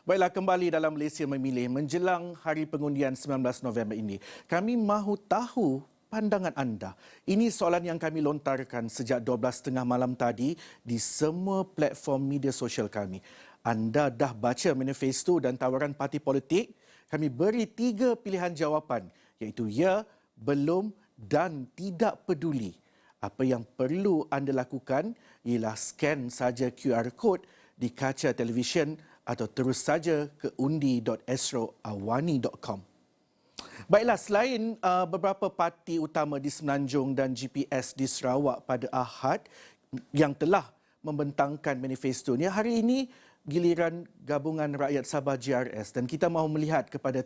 Baiklah, kembali dalam Malaysia Memilih menjelang hari pengundian 19 November ini. Kami mahu tahu pandangan anda. Ini soalan yang kami lontarkan sejak 12.30 malam tadi di semua platform media sosial kami. Anda dah baca manifesto dan tawaran parti politik? Kami beri 3 pilihan jawapan, iaitu ya, belum dan tidak peduli. Apa yang perlu anda lakukan ialah scan saja QR code di kaca televisyen atau terus saja ke undi.esroawani.com. Baiklah, selain beberapa parti utama di Semenanjung dan GPS di Sarawak pada Ahad yang telah membentangkan manifestonya, hari ini giliran Gabungan Rakyat Sabah GRS dan kita mahu melihat kepada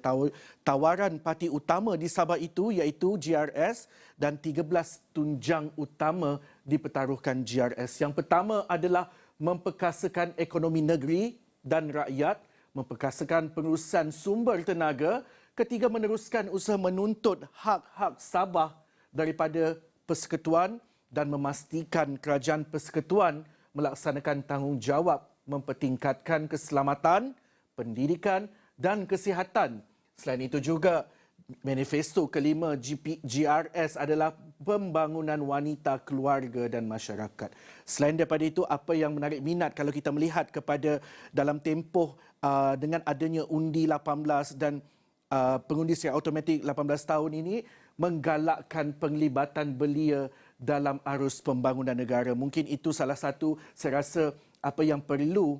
tawaran parti utama di Sabah itu iaitu GRS dan 13 tunjang utama dipertaruhkan GRS. Yang pertama adalah memperkasakan ekonomi negeri dan rakyat, memperkasakan pengurusan sumber tenaga, ketiga meneruskan usaha menuntut hak-hak Sabah daripada persekutuan dan memastikan kerajaan persekutuan melaksanakan tanggungjawab mempertingkatkan keselamatan, pendidikan dan kesihatan. Selain itu juga, manifesto kelima GRS adalah pembangunan wanita, keluarga dan masyarakat. Selain daripada itu, apa yang menarik minat kalau kita melihat kepada dalam tempoh dengan adanya undi 18 dan pengundi secara automatik 18 tahun ini menggalakkan penglibatan belia dalam arus pembangunan negara. Mungkin itu salah satu, saya rasa, apa yang perlu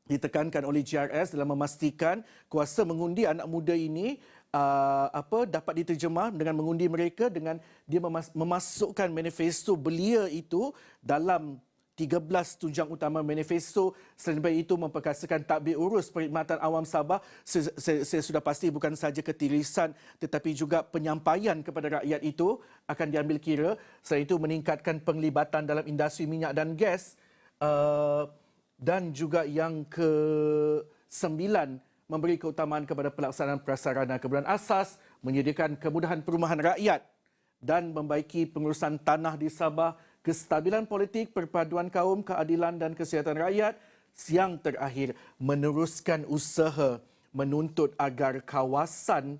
ditekankan oleh GRS dalam memastikan kuasa mengundi anak muda ini dapat diterjemah dengan mengundi mereka dengan dia memasukkan manifesto belia itu dalam 13 tunjang utama manifesto. Selain daripada itu, memperkasakan tadbir urus perkhidmatan awam Sabah. Saya sudah pasti bukan sahaja ketirisan tetapi juga penyampaian kepada rakyat itu akan diambil kira. Selain itu, meningkatkan penglibatan dalam industri minyak dan gas. Dan juga yang ke-9, memberi keutamaan kepada pelaksanaan prasarana kemudahan asas, menyediakan kemudahan perumahan rakyat dan membaiki pengurusan tanah di Sabah, kestabilan politik, perpaduan kaum, keadilan dan kesihatan rakyat. Yang terakhir, meneruskan usaha menuntut agar kawasan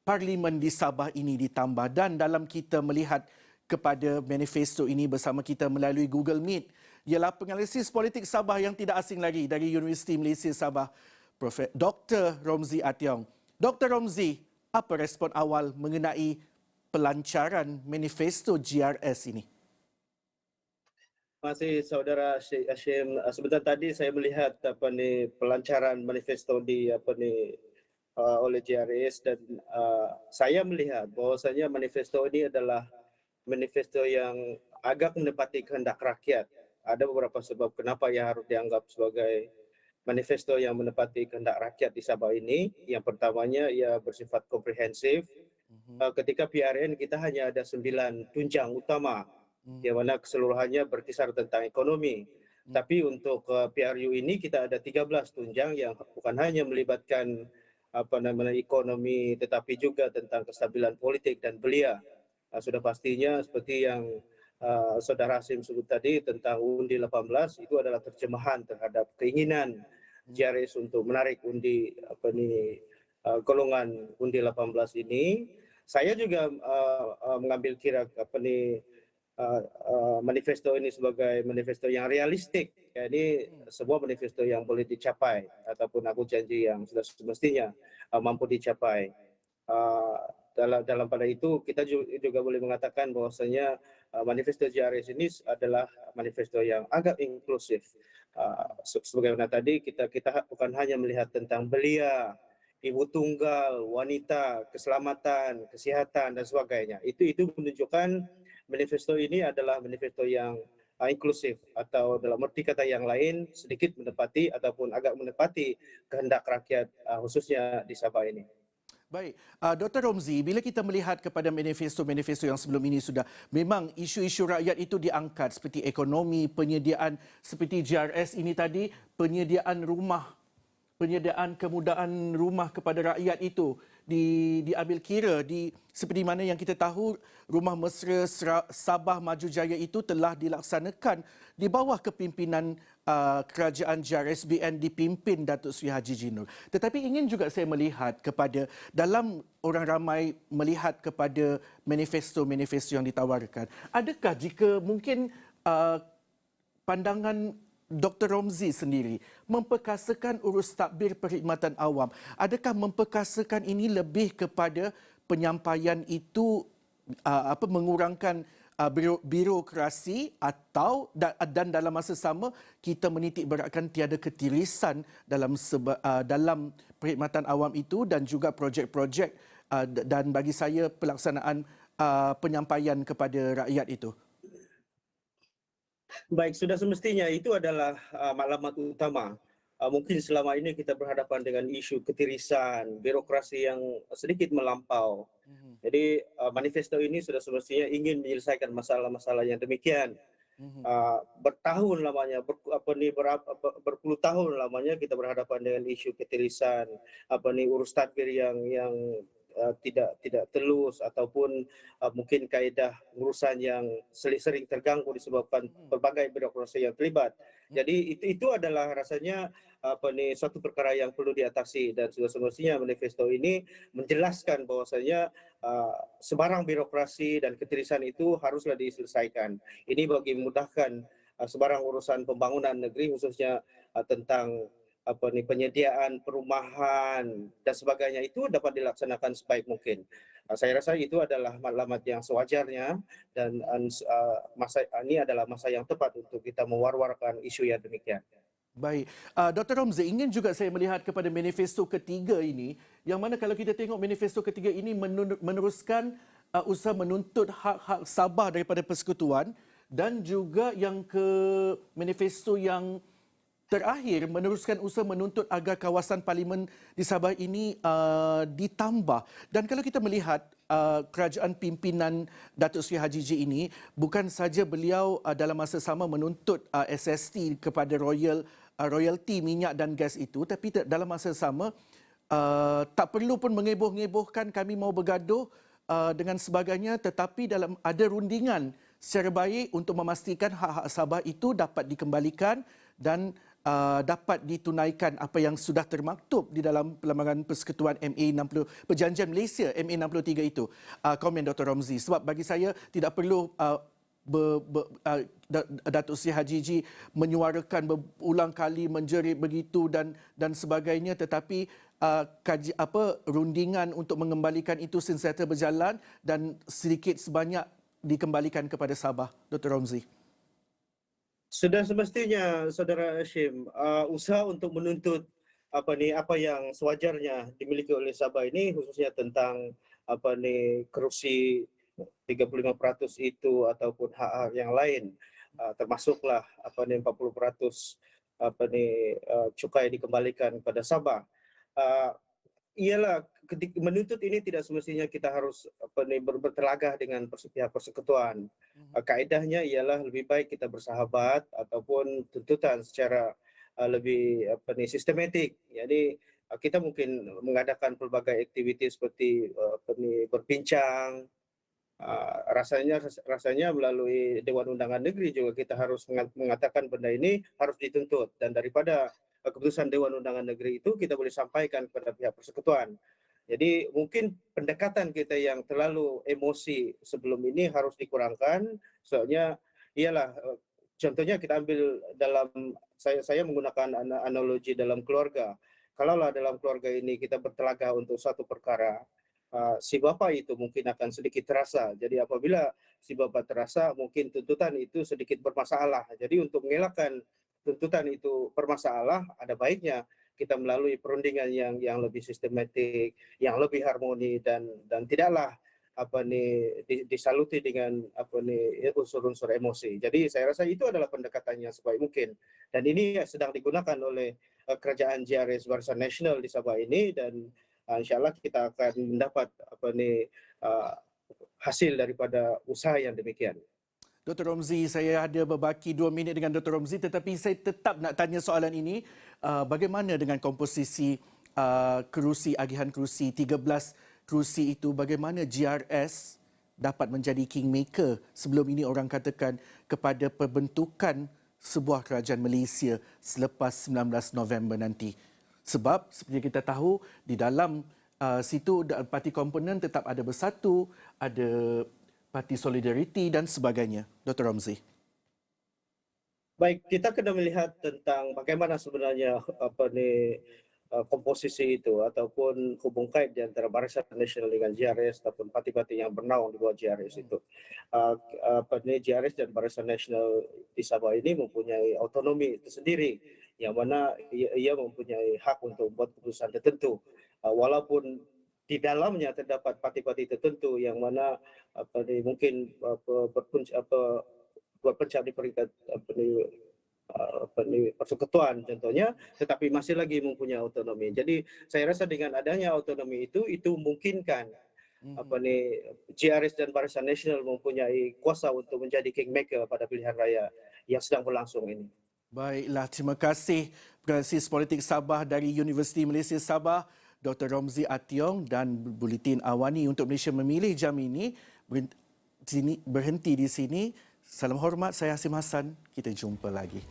Parlimen di Sabah ini ditambah. Dan dalam kita melihat kepada manifesto ini bersama kita melalui Google Meet, ialah penganalisis politik Sabah yang tidak asing lagi dari Universiti Malaysia Sabah, Dr. Romzi Ationg. Dr. Romzi, apa respon awal mengenai pelancaran manifesto GRS ini? Terima kasih saudara Syekh Hashim. Sebentar tadi saya melihat pelancaran manifesto oleh GRS dan saya melihat bahawasanya manifesto ini adalah manifesto yang agak menepati kehendak rakyat. Ada beberapa sebab kenapa ia harus dianggap sebagai manifesto yang menepati kehendak rakyat di Sabah ini. Yang pertamanya, ia bersifat komprehensif. Ketika PRN kita hanya ada 9 tunjang utama, yang mana keseluruhannya berkisar tentang ekonomi. Tapi untuk PRU ini kita ada 13 tunjang yang bukan hanya melibatkan ekonomi, tetapi juga tentang kestabilan politik dan belia. Sudah pastinya seperti yang Saudara Hasim sebut tadi tentang undi 18, itu adalah terjemahan terhadap keinginan GRS untuk menarik undi golongan undi 18 ini. Saya juga mengambil kira manifesto ini sebagai manifesto yang realistik. Ini sebuah manifesto yang boleh dicapai ataupun aku janji yang sudah semestinya mampu dicapai. Dalam pada itu kita juga boleh mengatakan bahwasanya manifesto GRS ini adalah manifesto yang agak inklusif. Sebagaimana tadi kita bukan hanya melihat tentang belia, ibu tunggal, wanita, keselamatan, kesihatan dan sebagainya. Itu menunjukkan manifesto ini adalah manifesto yang inklusif, atau dalam arti kata yang lain sedikit menepati ataupun agak menepati kehendak rakyat khususnya di Sabah ini. Baik, Dr. Romzi, bila kita melihat kepada manifesto-manifesto yang sebelum ini sudah, memang isu-isu rakyat itu diangkat seperti ekonomi, penyediaan seperti GRS ini tadi, penyediaan rumah, penyediaan kemudahan rumah kepada rakyat itu diambil kira seperti mana yang kita tahu Rumah Mesra Sabah Maju Jaya itu telah dilaksanakan di bawah kepimpinan kerajaan JRSBN dipimpin Datuk Seri Haji Jinur. Tetapi ingin juga saya melihat kepada dalam orang ramai melihat kepada manifesto-manifesto yang ditawarkan. Adakah jika mungkin pandangan Dr. Romzi sendiri memperkasakan urus takbir perkhidmatan awam, adakah memperkasakan ini lebih kepada penyampaian itu mengurangkan birokrasi atau dan dalam masa sama kita menitik beratkan tiada ketirisan dalam perkhidmatan awam itu dan juga projek-projek dan bagi saya pelaksanaan penyampaian kepada rakyat itu. Baik, sudah semestinya itu adalah maklumat utama. Mungkin selama ini kita berhadapan dengan isu ketirisan, birokrasi yang sedikit melampau. Jadi manifesto ini sudah semestinya ingin menyelesaikan masalah-masalah yang demikian. Bertahun lamanya, berpuluh tahun lamanya kita berhadapan dengan isu ketirisan, urus tadbir yang tidak telus ataupun mungkin kaedah urusan yang sering terganggu disebabkan berbagai birokrasi yang terlibat. Jadi itu adalah rasanya suatu perkara yang perlu diatasi dan sudah semestinya manifesto ini menjelaskan bahwasanya sebarang birokrasi dan ketirisan itu haruslah diselesaikan. Ini bagi memudahkan sebarang urusan pembangunan negeri khususnya tentang penyediaan perumahan dan sebagainya itu dapat dilaksanakan sebaik mungkin. Saya rasa itu adalah maklumat yang sewajarnya dan ini adalah masa yang tepat untuk kita mewar-warkan isu yang demikian. Baik. Dr. Romzi, ingin juga saya melihat kepada manifesto ketiga ini, yang mana kalau kita tengok manifesto ketiga ini meneruskan usaha menuntut hak-hak Sabah daripada persekutuan dan juga yang manifesto yang terakhir meneruskan usaha menuntut agar kawasan parlimen di Sabah ini ditambah. Dan kalau kita melihat kerajaan pimpinan Datuk Seri Haji J ini, bukan saja beliau dalam masa sama menuntut SST kepada royalty minyak dan gas itu, tapi dalam masa sama tak perlu pun mengeboh-ngebohkan kami mau bergaduh dengan sebagainya, tetapi ada rundingan secara baik untuk memastikan hak-hak Sabah itu dapat dikembalikan dan dapat ditunaikan apa yang sudah termaktub di dalam Perlembagaan Persekutuan MA60, Perjanjian Malaysia MA63 itu. Komen Dr. Romzi. Sebab bagi saya tidak perlu Datuk Seri Haji J menyuarakan berulang kali menjerit begitu dan sebagainya, tetapi rundingan untuk mengembalikan itu sentiasa berjalan dan sedikit sebanyak dikembalikan kepada Sabah. Dr. Romzi. Sudah semestinya Saudara Hashim, usaha untuk menuntut apa yang sewajarnya dimiliki oleh Sabah ini khususnya tentang korupsi 35% itu ataupun hak-hak yang lain, termasuklah 40% cukai dikembalikan kepada Sabah. Ialah menuntut ini tidak semestinya kita harus bertelagah dengan pihak persekutuan. Kaedahnya ialah lebih baik kita bersahabat ataupun tuntutan secara lebih sistematik. Jadi kita mungkin mengadakan pelbagai aktiviti seperti berbincang. Rasanya melalui Dewan Undangan Negeri juga kita harus mengatakan benda ini harus dituntut, dan daripada keputusan Dewan Undangan Negeri itu kita boleh sampaikan kepada pihak persekutuan. Jadi mungkin pendekatan kita yang terlalu emosi sebelum ini harus dikurangkan. Soalnya ialah contohnya kita ambil dalam saya menggunakan analogi dalam keluarga. Kalaulah dalam keluarga ini kita bertelaga untuk satu perkara, si bapa itu mungkin akan sedikit terasa. Jadi apabila si bapa terasa, mungkin tuntutan itu sedikit bermasalah. Jadi untuk mengelakkan tuntutan itu bermasalah, ada baiknya kita melalui perundingan yang lebih sistematik, yang lebih harmoni dan tidaklah disaluti dengan unsur-unsur emosi. Jadi saya rasa itu adalah pendekatan yang sebaik mungkin, dan ini sedang digunakan oleh kerajaan JRS Barisan Nasional di Sabah ini, dan insyaAllah kita akan mendapat hasil daripada usaha yang demikian. Dr. Romzi, saya ada berbaki 2 minit dengan Dr. Romzi, tetapi saya tetap nak tanya soalan ini. Bagaimana dengan komposisi kerusi, agihan kerusi, 13 kerusi itu, bagaimana GRS dapat menjadi kingmaker sebelum ini orang katakan kepada pembentukan sebuah kerajaan Malaysia selepas 19 November nanti. Sebab seperti kita tahu di dalam situ parti komponen tetap ada Bersatu, ada Parti Solidariti dan sebagainya. Dr. Romzi. Baik, kita kena melihat tentang bagaimana sebenarnya komposisi itu ataupun hubung kait di antara Barisan Nasional dengan GRS ataupun parti-parti yang bernaung di bawah GRS itu. GRS dan Barisan Nasional di Sabah ini mempunyai otonomi tersendiri yang mana ia mempunyai hak untuk membuat keputusan tertentu. Walaupun di dalamnya terdapat parti-parti tertentu yang mana mungkin berpencap di peringkat persekutuan contohnya, tetapi masih lagi mempunyai otonomi. Jadi saya rasa dengan adanya otonomi itu memungkinkan GRS dan Barisan Nasional mempunyai kuasa untuk menjadi kingmaker pada pilihan raya yang sedang berlangsung ini. Baiklah, terima kasih Penganalisis Politik Sabah dari Universiti Malaysia Sabah, Dr. Romzi Ationg dan Buletin Awani untuk Malaysia Memilih jam ini berhenti di sini. Salam hormat, saya Hasim Hassan. Kita jumpa lagi.